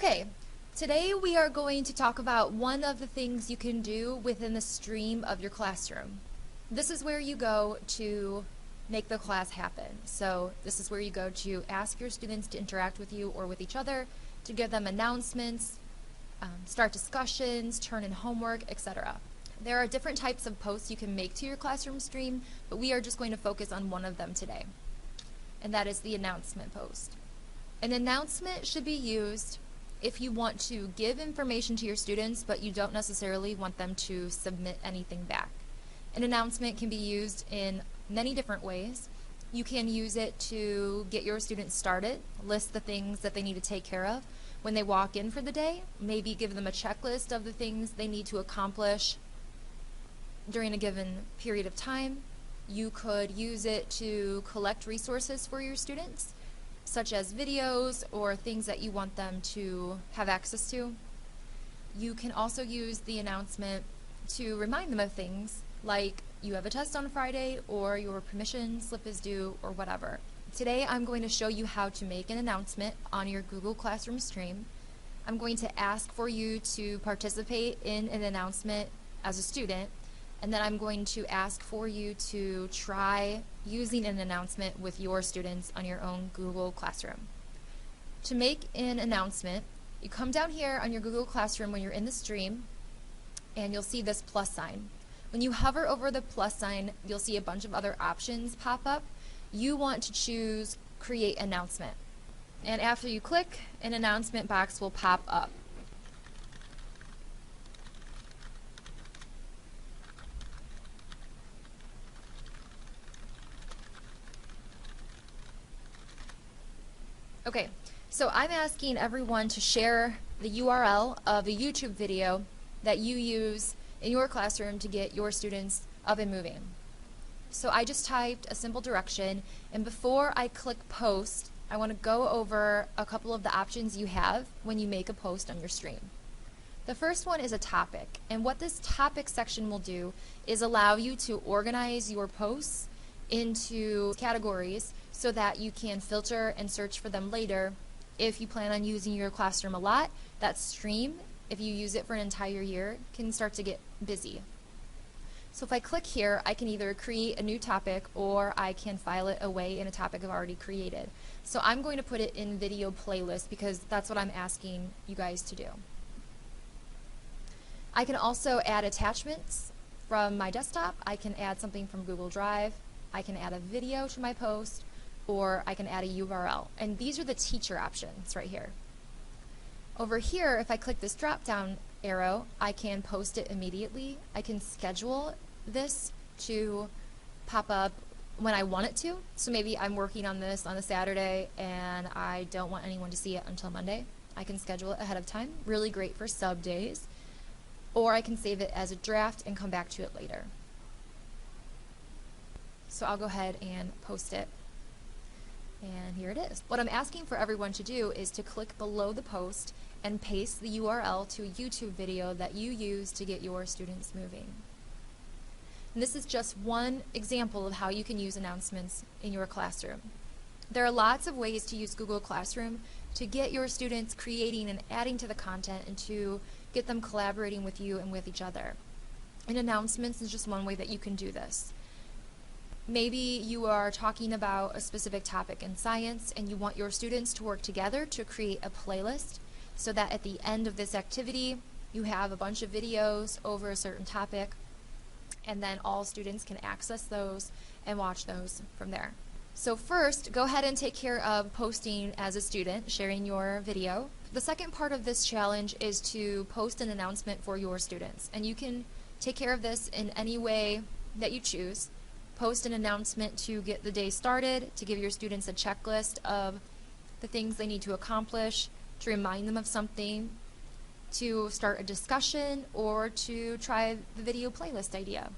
Okay, today we are going to talk about one of the things you can do within the stream of your classroom. This is where you go to make the class happen. So this is where you go to ask your students to interact with you or with each other, to give them announcements, start discussions, turn in homework, etc. There are different types of posts you can make to your classroom stream, but we are just going to focus on one of them today, and that is the announcement post. An announcement should be used if you want to give information to your students, but you don't necessarily want them to submit anything back. An announcement can be used in many different ways. You can use it to get your students started, list the things that they need to take care of when they walk in for the day, maybe give them a checklist of the things they need to accomplish during a given period of time. You could use it to collect resources for your students, such as videos or things that you want them to have access to. You can also use the announcement to remind them of things like you have a test on Friday or your permission slip is due or whatever. Today I'm going to show you how to make an announcement on your Google Classroom stream. I'm going to ask for you to participate in an announcement as a student, and then I'm going to ask for you to try using an announcement with your students on your own Google Classroom. To make an announcement, you come down here on your Google Classroom when you're in the stream, and you'll see this plus sign. When you hover over the plus sign, you'll see a bunch of other options pop up. You want to choose Create Announcement. And after you click, an announcement box will pop up. Okay, so I'm asking everyone to share the URL of a YouTube video that you use in your classroom to get your students up and moving. So I just typed a simple direction, and before I click post, I want to go over a couple of the options you have when you make a post on your stream. The first one is a topic, and what this topic section will do is allow you to organize your posts into categories so that you can filter and search for them later. If you plan on using your classroom a lot, that stream, if you use it for an entire year, can start to get busy. So if I click here, I can either create a new topic or I can file it away in a topic I've already created. So I'm going to put it in video playlist because that's what I'm asking you guys to do. I can also add attachments from my desktop. I can add something from Google Drive. I can add a video to my post, or I can add a URL. And these are the teacher options right here. Over here, if I click this drop down arrow, I can post it immediately. I can schedule this to pop up when I want it to. So maybe I'm working on this on a Saturday and I don't want anyone to see it until Monday. I can schedule it ahead of time. Really great for sub days. Or I can save it as a draft and come back to it later. So I'll go ahead and post it. And here it is. What I'm asking for everyone to do is to click below the post and paste the URL to a YouTube video that you use to get your students moving. And this is just one example of how you can use announcements in your classroom. There are lots of ways to use Google Classroom to get your students creating and adding to the content and to get them collaborating with you and with each other. And announcements is just one way that you can do this. Maybe you are talking about a specific topic in science and you want your students to work together to create a playlist so that at the end of this activity you have a bunch of videos over a certain topic, and then all students can access those and watch those from there. So first, go ahead and take care of posting as a student, sharing your video. The second part of this challenge is to post an announcement for your students, and you can take care of this in any way that you choose. Post an announcement to get the day started, to give your students a checklist of the things they need to accomplish, to remind them of something, to start a discussion, or to try the video playlist idea.